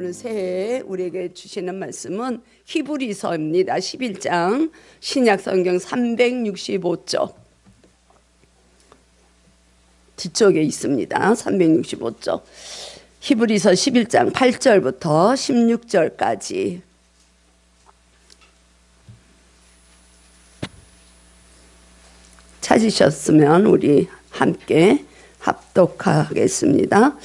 오늘 새해에 우리에게 주시는 말씀은 히브리서입니다. 11장 신약성경 365쪽 뒤쪽에 있습니다. 365쪽 히브리서 11장 8절부터 16절까지 찾으셨으면 우리 함께 합독하겠습니다.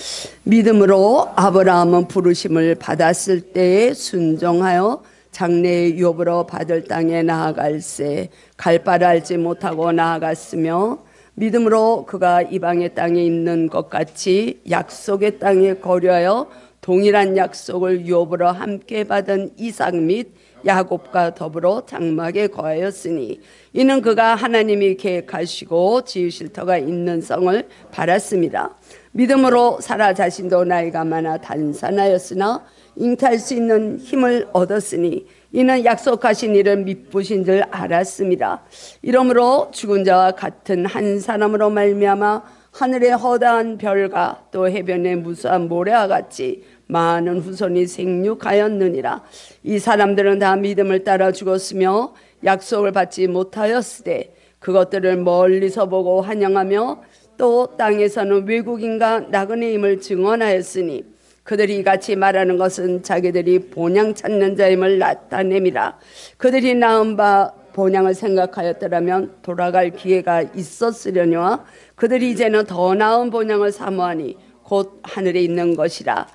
믿음으로 아브라함은 부르심을 받았을 때에 순종하여 장래의 유업으로 받을 땅에 나아갈새 갈 바를 알지 못하고 나아갔으며 믿음으로 그가 이방의 땅에 있는 것 같이 약속의 땅에 거류하여 동일한 약속을 유업으로 함께 받은 이삭 및 야곱과 더불어 장막에 거하였으니 이는 그가 하나님이 계획하시고 지으실 터가 있는 성을 바랐습니다. 믿음으로 사라 자신도 나이가 많아 단산하였으나 잉태할 수 있는 힘을 얻었으니 이는 약속하신 이를 미쁘신 줄 알았습니다. 이러므로 죽은 자와 같은 한 사람으로 말미암아 하늘의 허다한 별과 또 해변의 무수한 모래와 같이 많은 후손이 생육하였느니라. 이 사람들은 다 믿음을 따라 죽었으며 약속을 받지 못하였으되 그것들을 멀리서 보고 환영하며 또 땅에서는 외국인과 나그네임을 증언하였으니 그들이 같이 말하는 것은 자기들이 본향 찾는 자임을 나타냄이라. 그들이 낳은 바 본향을 생각하였더라면 돌아갈 기회가 있었으려니와 그들이 이제는 더 나은 본향을 사모하니 곧 하늘에 있는 것이라.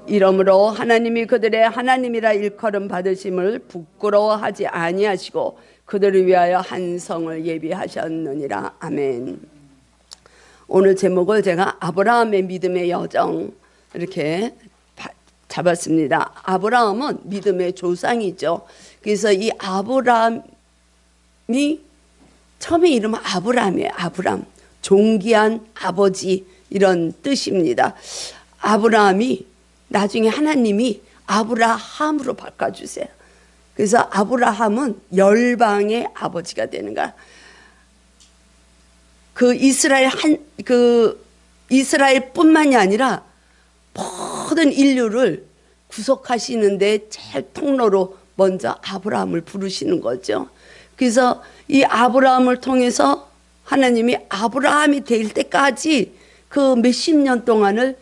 이러므로 하나님이 그들의 하나님이라 일컬음 받으심을 부끄러워하지 아니하시고 그들을 위하여 한 성을 예비하셨느니라. 아멘. 오늘 제목을 제가 아브라함의 믿음의 여정 이렇게 잡았습니다. 아브라함은 믿음의 조상이죠. 그래서 이 아브라함이 처음에 이름은 아브라함이에요. 아브라함, 존귀한 아버지 이런 뜻입니다. 아브라함이 나중에 하나님이 아브라함으로 바꿔주세요. 그래서 아브라함은 열방의 아버지가 되는 거야. 이스라엘뿐만이 아니라 모든 인류를 구속하시는데 제일 통로로 먼저 아브라함을 부르시는 거죠. 그래서 이 아브라함을 통해서 하나님이 아브라함이 될 때까지 그 몇십 년 동안을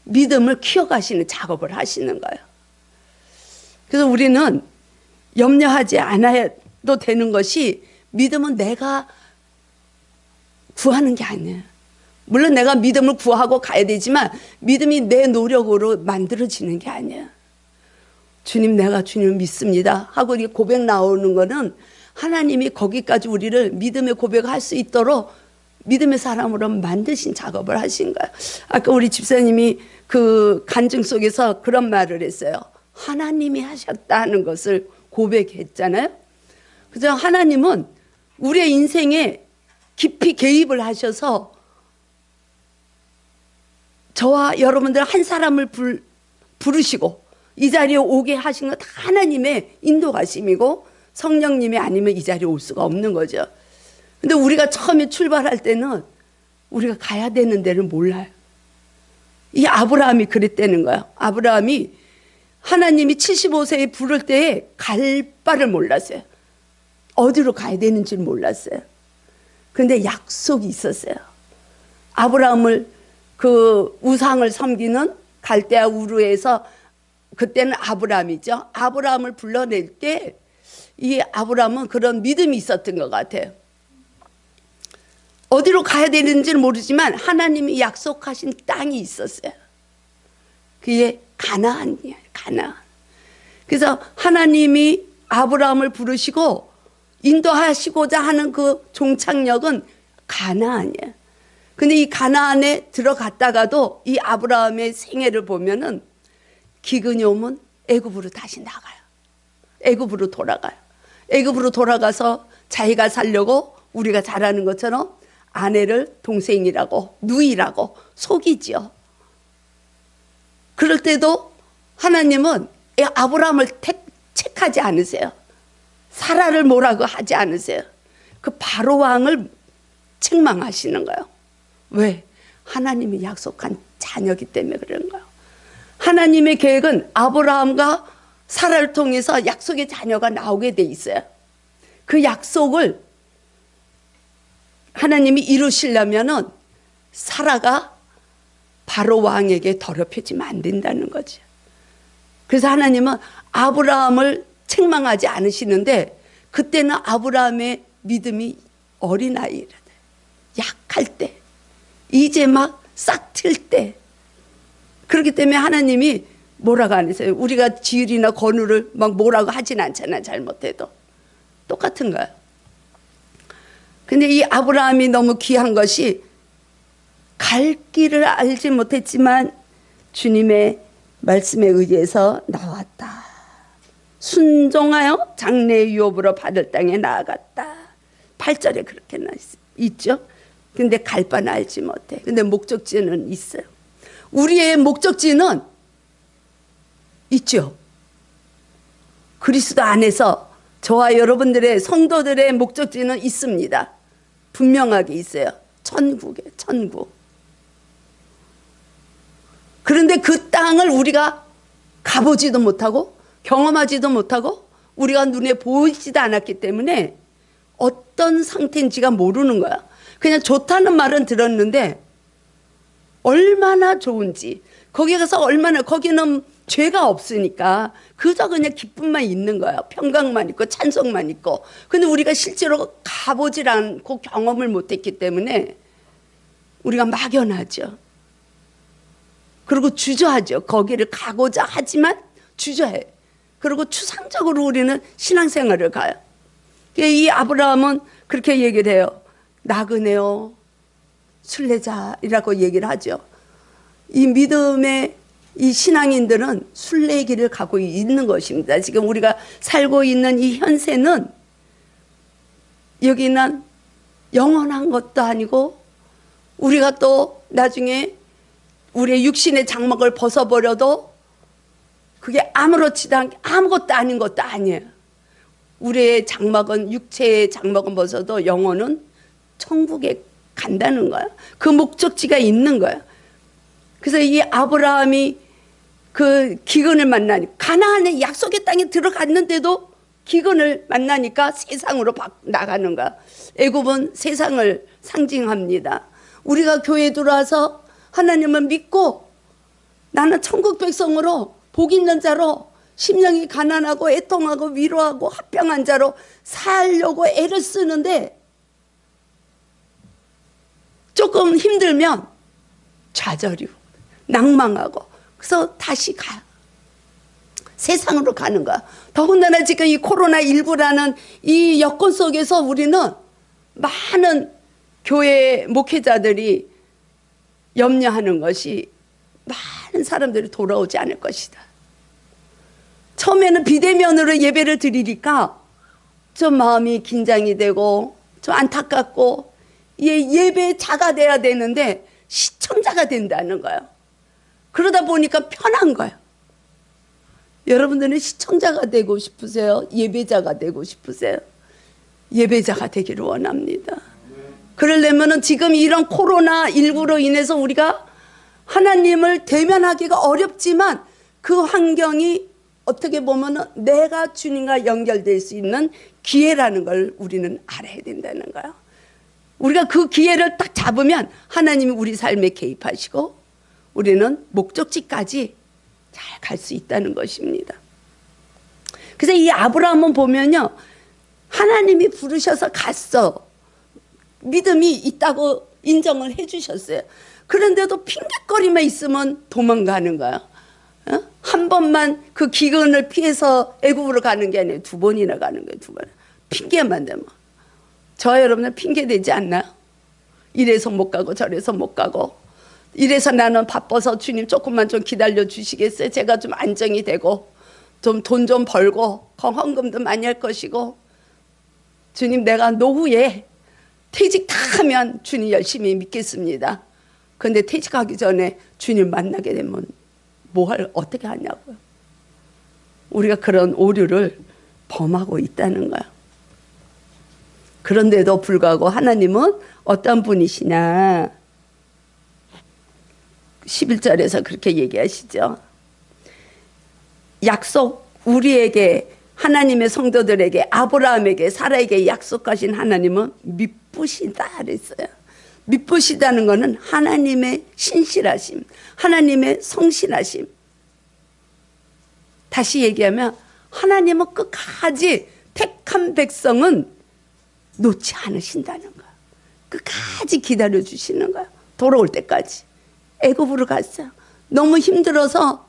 믿음을 키워가시는 작업을 하시는 거예요. 그래서 우리는 염려하지 않아도 되는 것이 믿음은 내가 구하는 게 아니에요. 물론 내가 믿음을 구하고 가야 되지만 믿음이 내 노력으로 만들어지는 게 아니에요. 주님, 내가 주님을 믿습니다 하고 이렇게 고백 나오는 거는 하나님이 거기까지 우리를 믿음의 고백할 수 있도록 믿음의 사람으로 만드신 작업을 하신 거예요. 아까 우리 집사님이 그 간증 속에서 그런 말을 했어요. 하나님이 하셨다는 것을 고백했잖아요. 그래서 하나님은 우리의 인생에 깊이 개입을 하셔서 저와 여러분들 한 사람을 부르시고 이 자리에 오게 하신 건 다 하나님의 인도가심이고 성령님이 아니면 이 자리에 올 수가 없는 거죠. 근데 우리가 처음에 출발할 때는 우리가 가야 되는 데를 몰라요. 이 아브라함이 그랬다는 거예요. 아브라함이 하나님이 75세에 부를 때에 갈 바를 몰랐어요. 어디로 가야 되는지 몰랐어요. 그런데 약속이 있었어요. 아브라함을 그 우상을 섬기는 갈대아 우르에서 그때는 아브라함이죠. 아브라함을 불러낼 때 이 아브라함은 그런 믿음이 있었던 것 같아요. 어디로 가야 되는지는 모르지만 하나님이 약속하신 땅이 있었어요. 그게 가나안이에요. 가나안. 그래서 하나님이 아브라함을 부르시고 인도하시고자 하는 그 종착역은 가나안이에요. 근데 이 가나안에 들어갔다가도 이 아브라함의 생애를 보면은 기근이 오면 애굽으로 다시 나가요. 애굽으로 돌아가요. 애굽으로 돌아가서 자기가 살려고 우리가 잘 아는 것처럼 아내를 동생이라고 누이라고 속이지요. 그럴 때도 하나님은 아브라함을 택하지 않으세요. 사라를 뭐라고 하지 않으세요. 그 바로 왕을 책망하시는 거예요. 왜? 하나님이 약속한 자녀이기 때문에 그런 거예요. 하나님의 계획은 아브라함과 사라를 통해서 약속의 자녀가 나오게 돼 있어요. 그 약속을 하나님이 이루시려면은 사라가 바로 왕에게 더럽혀지면 안 된다는 거죠. 그래서 하나님은 아브라함을 책망하지 않으시는데, 그때는 아브라함의 믿음이 어린아이라, 약할 때, 이제 막 싹 틀 때. 그렇기 때문에 하나님이 뭐라고 안 했어요. 우리가 지을이나 건우를 막 뭐라고 하진 않잖아, 잘못해도. 똑같은 거야. 근데 이 아브라함이 너무 귀한 것이, 갈 길을 알지 못했지만 주님의 말씀에 의해서 나왔다. 순종하여 장래의 유업으로 받을 땅에 나아갔다. 8절에 그렇게 있죠. 근데 갈 바는 알지 못해. 근데 목적지는 있어요. 우리의 목적지는 있죠. 그리스도 안에서 저와 여러분들의 성도들의 목적지는 있습니다. 분명하게 있어요. 천국에, 천국. 그런데 그 땅을 우리가 가보지도 못하고 경험하지도 못하고 우리가 눈에 보이지도 않았기 때문에 어떤 상태인지가 모르는 거야. 그냥 좋다는 말은 들었는데 얼마나 좋은지, 거기 가서 얼마나, 거기는 죄가 없으니까 그저 그냥 기쁨만 있는 거야. 평강만 있고 찬송만 있고. 근데 우리가 실제로 가보질 않고 경험을 못했기 때문에 우리가 막연하죠. 그리고 주저하죠. 거기를 가고자 하지만 주저해. 그리고 추상적으로 우리는 신앙생활을 가요. 이 아브라함은 그렇게 얘기를 해요. 나그네요, 순례자이라고 얘기를 하죠. 이 믿음의 이 신앙인들은 순례의 길을 가고 있는 것입니다. 지금 우리가 살고 있는 이 현세는 여기는 영원한 것도 아니고, 우리가 또 나중에 우리의 육신의 장막을 벗어버려도 그게 아무렇지도 않게 아무것도 아닌 것도 아니에요. 우리의 장막은, 육체의 장막은 벗어도 영혼은 천국에 간다는 거야. 그 목적지가 있는 거야. 그래서 이 아브라함이 그 기근을 만나니, 가나안의 약속의 땅에 들어갔는데도 기근을 만나니까 세상으로 나가는 거야. 애굽은 세상을 상징합니다. 우리가 교회에 들어와서 하나님을 믿고 나는 천국 백성으로 복 있는 자로, 심령이 가난하고 애통하고 위로하고 화평한 자로 살려고 애를 쓰는데 조금 힘들면 좌절이고 낭망하고, 그래서 다시 가. 세상으로 가는 거야. 더군다나 지금 이 코로나19라는 이 여건 속에서 우리는 많은 교회 목회자들이 염려하는 것이 많은 사람들이 돌아오지 않을 것이다. 처음에는 비대면으로 예배를 드리니까 좀 마음이 긴장이 되고 좀 안타깝고, 예배자가 돼야 되는데 시청자가 된다는 거예요. 그러다 보니까 편한 거예요. 여러분들은 시청자가 되고 싶으세요? 예배자가 되고 싶으세요? 예배자가 되기를 원합니다. 그러려면 지금 이런 코로나19로 인해서 우리가 하나님을 대면하기가 어렵지만 그 환경이 어떻게 보면 내가 주님과 연결될 수 있는 기회라는 걸 우리는 알아야 된다는 거예요. 우리가 그 기회를 딱 잡으면 하나님이 우리 삶에 개입하시고 우리는 목적지까지 잘 갈 수 있다는 것입니다. 그래서 이 아브라함은 보면요, 하나님이 부르셔서 갔어. 믿음이 있다고 인정을 해주셨어요. 그런데도 핑계거리만 있으면 도망가는 거야. 한 번만 그 기근을 피해서 애굽으로 가는 게 아니에요. 2번이나 가는 거예요. 2번. 핑계만 대면. 저 여러분은 핑계 되지 않나요? 이래서 못 가고 저래서 못 가고, 이래서 나는 바빠서 주님 조금만 좀 기다려 주시겠어요? 제가 좀 안정이 되고 좀 돈 좀 벌고 헌금도 많이 할 것이고, 주님 내가 노후에 퇴직 다 하면 주님 열심히 믿겠습니다. 그런데 퇴직하기 전에 주님 만나게 되면 어떻게 하냐고요. 우리가 그런 오류를 범하고 있다는 거야. 그런데도 불구하고 하나님은 어떤 분이시냐, 11절에서 그렇게 얘기하시죠. 약속 우리에게 하나님의 성도들에게 아브라함에게 사라에게 약속하신 하나님은 미쁘시다 그랬어요. 미쁘시다는 것은 하나님의 신실하심, 하나님의 성실하심. 다시 얘기하면 하나님은 끝까지 택한 백성은 놓지 않으신다는 거예요. 끝까지 기다려주시는 거예요. 돌아올 때까지. 애굽으로 갔어요. 너무 힘들어서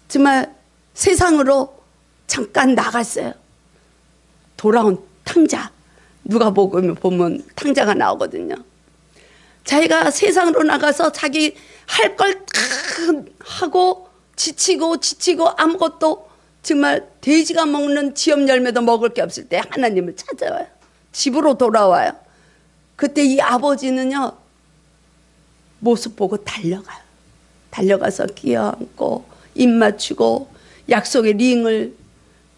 정말 세상으로 잠깐 나갔어요. 돌아온 탕자. 누가복음에 보면 탕자가 나오거든요. 자기가 세상으로 나가서 자기 할 걸 다 하고 지치고 아무것도 정말 돼지가 먹는 지엽 열매도 먹을 게 없을 때 하나님을 찾아와요. 집으로 돌아와요. 그때 이 아버지는요, 모습 보고 달려가요. 달려가서 끼어안고 입 맞추고 약속의 링을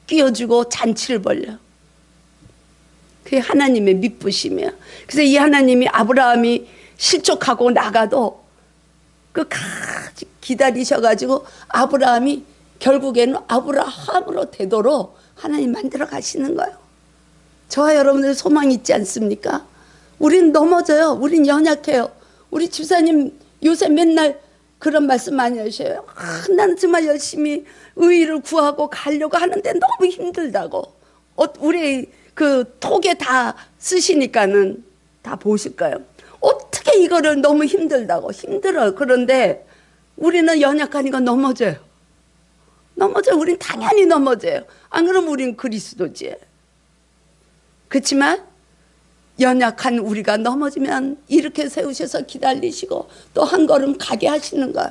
끼워주고 잔치를 벌려. 그게 하나님의 미쁘심이에요. 그래서 이 하나님이 아브라함이 실족하고 나가도 끝까지 기다리셔가지고 아브라함이 결국에는 아브라함으로 되도록 하나님 만들어 가시는 거예요. 저와 여러분들 소망이 있지 않습니까? 우린 넘어져요. 우린 연약해요. 우리 집사님 요새 맨날 그런 말씀 많이 하셔요. 나는 정말 열심히 의의를 구하고 가려고 하는데 너무 힘들다고. 우리 그 톡에 다 쓰시니까는 다 보실까요? 어떻게 이거를 너무 힘들다고. 힘들어요. 그런데 우리는 연약하니까 넘어져요. 넘어져요. 우린 당연히 넘어져요. 안 그러면 우린 그리스도지. 그렇지만 연약한 우리가 넘어지면 이렇게 세우셔서 기다리시고 또 한 걸음 가게 하시는 거예요.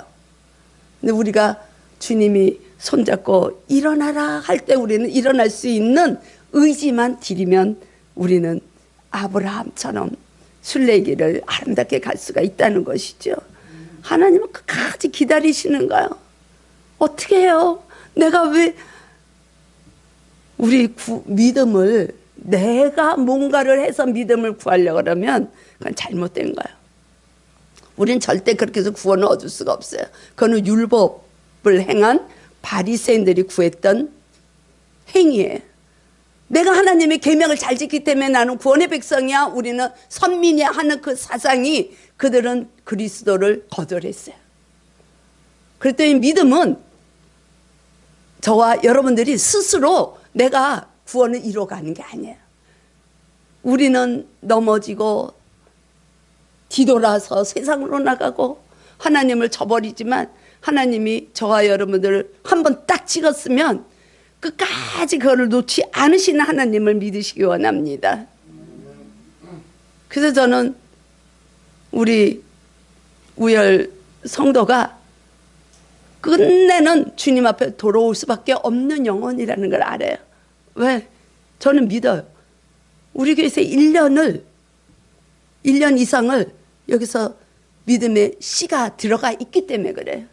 근데 우리가 주님이 손잡고 일어나라 할 때 우리는 일어날 수 있는 의지만 드리면 우리는 아브라함처럼 순례길을 아름답게 갈 수가 있다는 것이죠. 하나님은 끝까지 기다리시는 거예요. 어떻게 해요? 내가 왜 우리 믿음을 내가 뭔가를 해서 믿음을 구하려고 그러면 그건 잘못된 거예요. 우리는 절대 그렇게 해서 구원을 얻을 수가 없어요. 그거는 율법을 행한 바리새인들이 구했던 행위예요. 내가 하나님의 계명을 잘 지키기 때문에 나는 구원의 백성이야, 우리는 선민이야 하는 그 사상이 그들은 그리스도를 거절했어요. 그랬더니 믿음은 저와 여러분들이 스스로 내가 구원을 이뤄가는 게 아니에요. 우리는 넘어지고 뒤돌아서 세상으로 나가고 하나님을 저버리지만 하나님이 저와 여러분들을 한번 딱 찍었으면 끝까지 그거를 놓지 않으시는 하나님을 믿으시기 원합니다. 그래서 저는 우리 우열 성도가 끝내는 주님 앞에 돌아올 수밖에 없는 영혼이라는 걸 알아요. 왜? 저는 믿어요. 우리 교회에서 1년 이상을 여기서 믿음의 씨가 들어가 있기 때문에 그래요.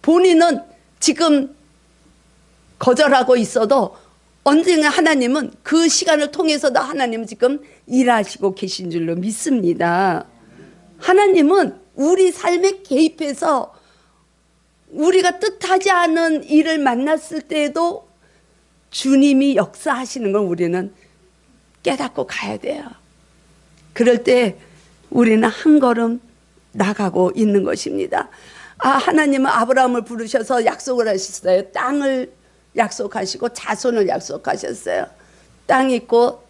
본인은 지금 거절하고 있어도 언젠가 하나님은 그 시간을 통해서도 하나님은 지금 일하시고 계신 줄로 믿습니다. 하나님은 우리 삶에 개입해서 우리가 뜻하지 않은 일을 만났을 때에도 주님이 역사하시는 걸 우리는 깨닫고 가야 돼요. 그럴 때 우리는 한 걸음 나가고 있는 것입니다. 하나님은 아브라함을 부르셔서 약속을 하셨어요. 땅을 약속하시고 자손을 약속하셨어요. 땅이 있고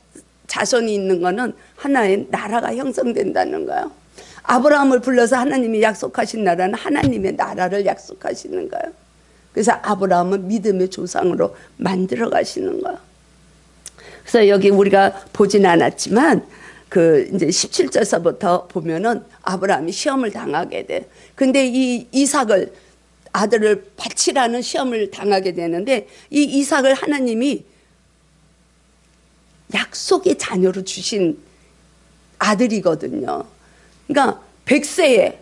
자손이 있는 거는 하나의 나라가 형성된다는 거예요. 아브라함을 불러서 하나님이 약속하신 나라는 하나님의 나라를 약속하시는 거예요. 그래서 아브라함은 믿음의 조상으로 만들어 가시는 거예요. 그래서 여기 우리가 보진 않았지만 그 이제 17절서부터 보면은 아브라함이 시험을 당하게 돼. 근데 이 이삭을 아들을 바치라는 시험을 당하게 되는데 이 이삭을 하나님이 약속의 자녀로 주신 아들이거든요. 그러니까 100세에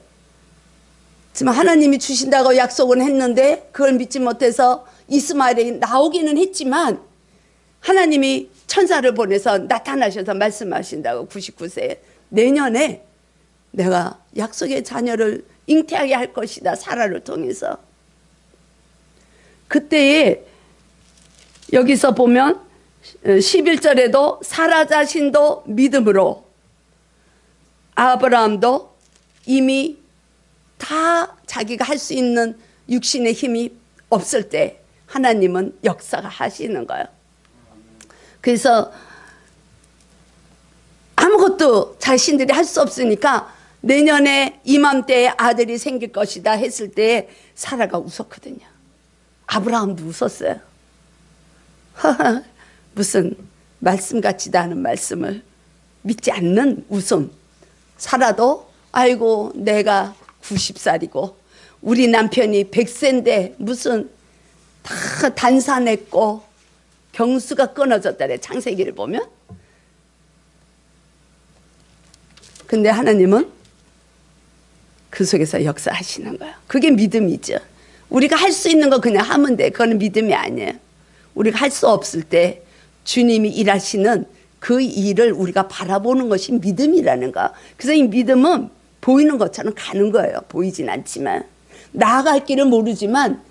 지금 하나님이 주신다고 약속은 했는데 그걸 믿지 못해서 이스마엘이 나오기는 했지만 하나님이 천사를 보내서 나타나셔서 말씀하신다고 99세에 내년에 내가 약속의 자녀를 잉태하게 할 것이다, 사라를 통해서. 그때에 여기서 보면 11절에도 사라 자신도 믿음으로, 아브라함도 이미 다 자기가 할 수 있는 육신의 힘이 없을 때 하나님은 역사가 하시는 거예요. 그래서 아무것도 자신들이 할 수 없으니까 내년에 이맘때에 아들이 생길 것이다 했을 때 사라가 웃었거든요. 아브라함도 웃었어요. 무슨 말씀 같지도 않은 말씀을, 믿지 않는 웃음. 사라도 아이고 내가 90살이고 우리 남편이 100세인데 무슨 다 단산했고 경수가 끊어졌다래, 창세기를 보면. 근데 하나님은 그 속에서 역사하시는 거예요. 그게 믿음이죠. 우리가 할 수 있는 거 그냥 하면 돼. 그거는 믿음이 아니에요. 우리가 할 수 없을 때 주님이 일하시는 그 일을 우리가 바라보는 것이 믿음이라는 거. 그래서 이 믿음은 보이는 것처럼 가는 거예요. 보이진 않지만. 나아갈 길을 모르지만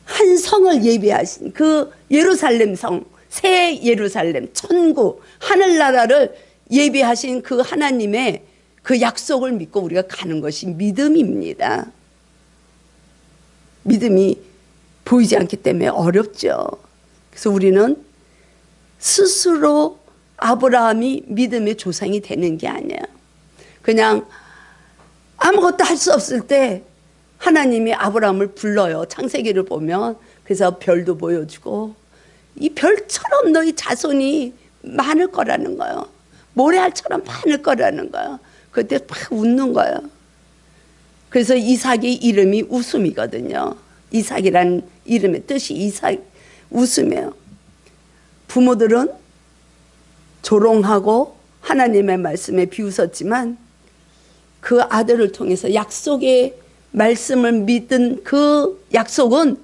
한 성을 예비하신 그 예루살렘 성, 새 예루살렘, 천국, 하늘나라를 예비하신 그 하나님의 그 약속을 믿고 우리가 가는 것이 믿음입니다. 믿음이 보이지 않기 때문에 어렵죠. 그래서 우리는 스스로 아브라함이 믿음의 조상이 되는 게 아니에요. 그냥 아무것도 할 수 없을 때 하나님이 아브라함을 불러요. 창세기를 보면. 그래서 별도 보여주고, 이 별처럼 너희 자손이 많을 거라는 거예요. 모래알처럼 많을 거라는 거예요. 그때 막 웃는 거예요. 그래서 이삭의 이름이 웃음이거든요. 이삭이라는 이름의 뜻이 이삭, 웃음이에요. 부모들은 조롱하고 하나님의 말씀에 비웃었지만 그 아들을 통해서 약속의 말씀을 믿은 그 약속은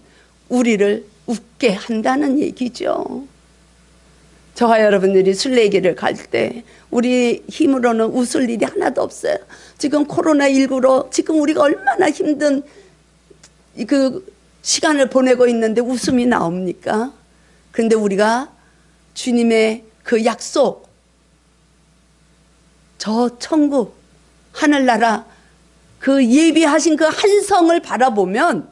우리를 웃게 한다는 얘기죠. 저와 여러분들이 순례길을 갈 때 우리 힘으로는 웃을 일이 하나도 없어요. 지금 코로나19로 지금 우리가 얼마나 힘든 그 시간을 보내고 있는데 웃음이 나옵니까? 그런데 우리가 주님의 그 약속, 저 천국, 하늘나라, 그 예비하신 그 한 성을 바라보면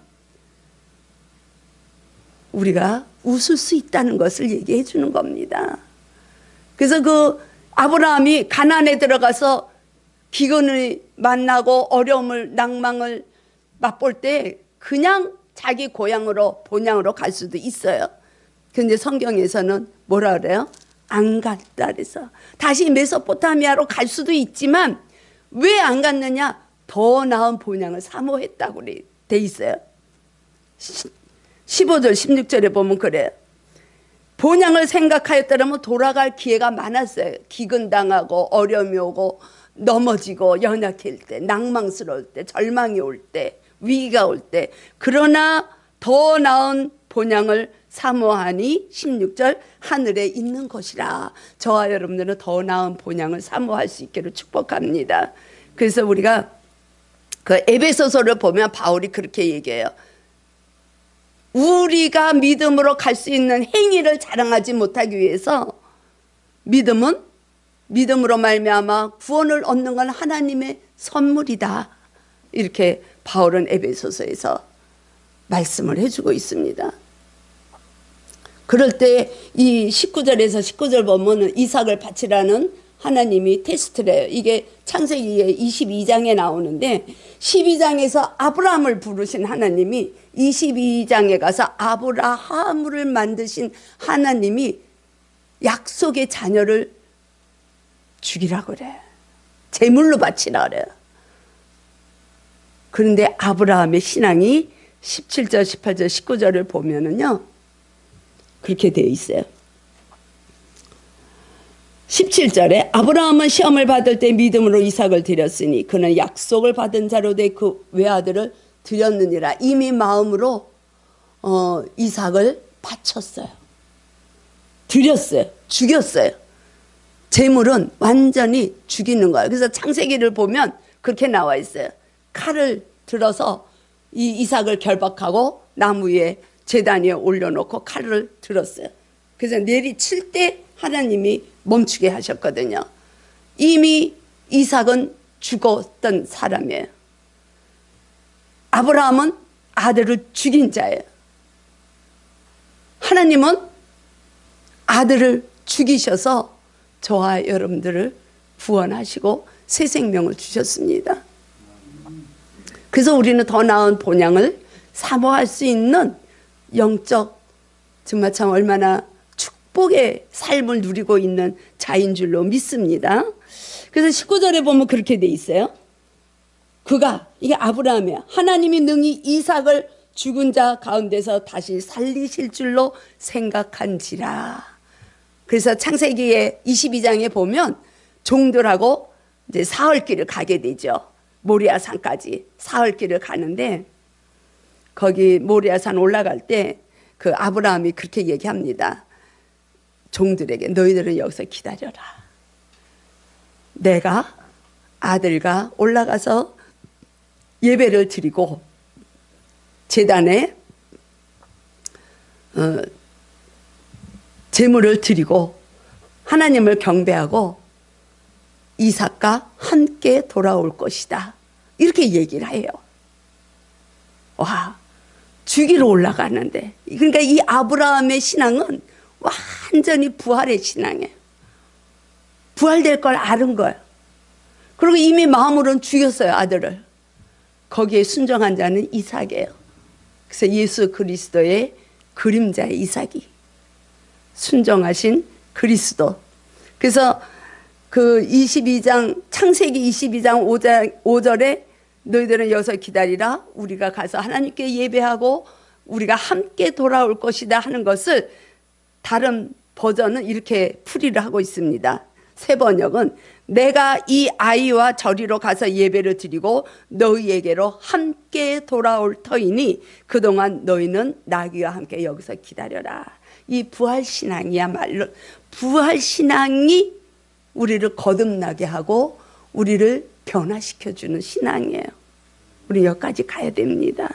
우리가 웃을 수 있다는 것을 얘기해 주는 겁니다. 그래서 그 아브라함이 가나안에 들어가서 기근을 만나고 어려움을, 낭망을 맛볼 때 그냥 자기 고향으로, 본향으로 갈 수도 있어요. 근데 성경에서는 뭐라 그래요? 안 갔다 그래서 다시 메소포타미아로 갈 수도 있지만 왜 안 갔느냐? 더 나은 본향을 사모했다고 돼 있어요. 15절 16절에 보면 그래요. 본향을 생각하였더라면 돌아갈 기회가 많았어요. 기근당하고 어려움이 오고 넘어지고 연약할 때, 낭망스러울 때, 절망이 올 때, 위기가 올 때. 그러나 더 나은 본향을 사모하니 16절 하늘에 있는 것이라. 저와 여러분들은 더 나은 본향을 사모할 수 있기를 축복합니다. 그래서 우리가 그 에베소서를 보면 바울이 그렇게 얘기해요. 우리가 믿음으로 갈 수 있는 행위를 자랑하지 못하기 위해서 믿음은 믿음으로 말미암아 구원을 얻는 건 하나님의 선물이다. 이렇게 바울은 에베소서에서 말씀을 해주고 있습니다. 그럴 때 이 19절에서 19절 보면 이삭을 바치라는 하나님이 테스트를 해요. 이게 창세기의 22장에 나오는데 12장에서 아브라함을 부르신 하나님이 22장에 가서 아브라함을 만드신 하나님이 약속의 자녀를 죽이라고 그래. 제물로 바치라 그래요. 그런데 아브라함의 신앙이 17절, 18절, 19절을 보면은요, 그렇게 되어 있어요. 17절에 아브라함은 시험을 받을 때 믿음으로 이삭을 드렸으니 그는 약속을 받은 자로 돼 그 외아들을 드렸느니라. 이미 마음으로 이삭을 바쳤어요. 드렸어요. 죽였어요. 제물은 완전히 죽이는 거예요. 그래서 창세기를 보면 그렇게 나와 있어요. 칼을 들어서 이 이삭을 결박하고 나무 위에 제단 위에 올려놓고 칼을 들었어요. 그래서 내리칠 때 하나님이 멈추게 하셨거든요. 이미 이삭은 죽었던 사람이에요. 아브라함은 아들을 죽인 자예요. 하나님은 아들을 죽이셔서 저와 여러분들을 구원하시고 새 생명을 주셨습니다. 그래서 우리는 더 나은 본향을 사모할 수 있는 영적, 정말 참 얼마나 축복의 삶을 누리고 있는 자인 줄로 믿습니다. 그래서 19절에 보면 그렇게 돼 있어요. 그가, 이게 아브라함이야. 하나님이 능히 이삭을 죽은 자 가운데서 다시 살리실 줄로 생각한지라. 그래서 창세기의 22장에 보면 종들하고 이제 사흘길을 가게 되죠. 모리아산까지 사흘길을 가는데, 거기 모리아산 올라갈 때 그 아브라함이 그렇게 얘기합니다. 종들에게 너희들은 여기서 기다려라. 내가 아들과 올라가서 예배를 드리고 제단에 제물을 드리고 하나님을 경배하고 이삭과 함께 돌아올 것이다. 이렇게 얘기를 해요. 와, 죽이러 올라가는데, 그러니까 이 아브라함의 신앙은 완전히 부활의 신앙이에요. 부활될 걸 아는 거예요. 그리고 이미 마음으로는 죽였어요, 아들을. 거기에 순종한 자는 이삭이에요. 그래서 예수 그리스도의 그림자의 이삭이 순종하신 그리스도. 그래서 그 22장 창세기 22장 5절에 너희들은 여기서 기다리라. 우리가 가서 하나님께 예배하고 우리가 함께 돌아올 것이다 하는 것을 다른 버전은 이렇게 풀이를 하고 있습니다. 새 번역은 내가 이 아이와 저리로 가서 예배를 드리고 너희에게로 함께 돌아올 터이니 그동안 너희는 나귀와 함께 여기서 기다려라. 이 부활신앙이야말로, 부활신앙이 우리를 거듭나게 하고 우리를 변화시켜주는 신앙이에요. 우리 여기까지 가야 됩니다.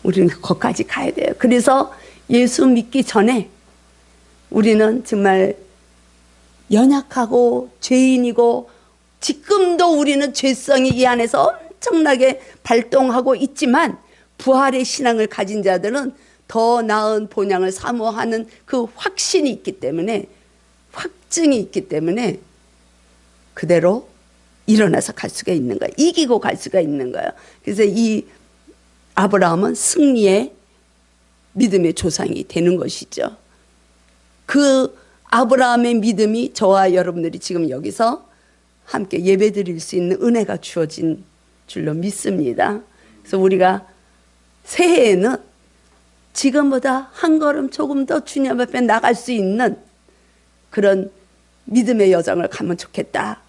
우리는 거기까지 가야 돼요. 그래서 예수 믿기 전에 우리는 정말 연약하고 죄인이고 지금도 우리는 죄성이 이 안에서 엄청나게 발동하고 있지만 부활의 신앙을 가진 자들은 더 나은 본향을 사모하는 그 확신이 있기 때문에, 확증이 있기 때문에 그대로 일어나서 갈 수가 있는 거예요. 이기고 갈 수가 있는 거예요. 그래서 이 아브라함은 승리의 믿음의 조상이 되는 것이죠. 그 아브라함의 믿음이 저와 여러분들이 지금 여기서 함께 예배 드릴 수 있는 은혜가 주어진 줄로 믿습니다. 그래서 우리가 새해에는 지금보다 한 걸음 조금 더 주님 앞에 나갈 수 있는 그런 믿음의 여정을 가면 좋겠다.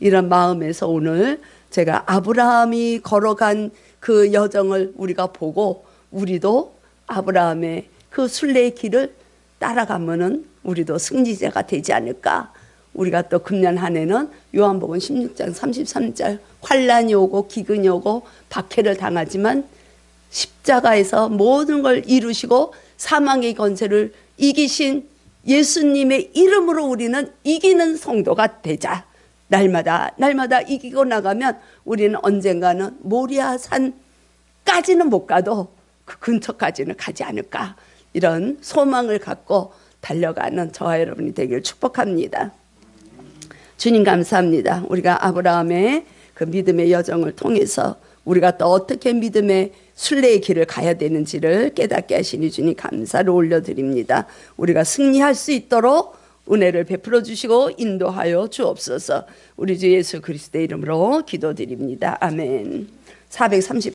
이런 마음에서 오늘 제가 아브라함이 걸어간 그 여정을 우리가 보고 우리도 아브라함의 그 순례의 길을 따라가면은 우리도 승리자가 되지 않을까. 우리가 또 금년 한 해는 요한복음 16장 33절 환난이 오고 기근이 오고 박해를 당하지만 십자가에서 모든 걸 이루시고 사망의 권세를 이기신 예수님의 이름으로 우리는 이기는 성도가 되자. 날마다 이기고 나가면 우리는 언젠가는 모리아산까지는 못 가도 그 근처까지는 가지 않을까. 이런 소망을 갖고 달려가는 저와 여러분이 되기를 축복합니다. 주님 감사합니다. 우리가 아브라함의 그 믿음의 여정을 통해서 우리가 또 어떻게 믿음의 순례의 길을 가야 되는지를 깨닫게 하시니 주님 감사를 올려드립니다. 우리가 승리할 수 있도록 은혜를 베풀어 주시고 인도하여 주옵소서. 우리 주 예수 그리스도의 이름으로 기도드립니다. 아멘. 430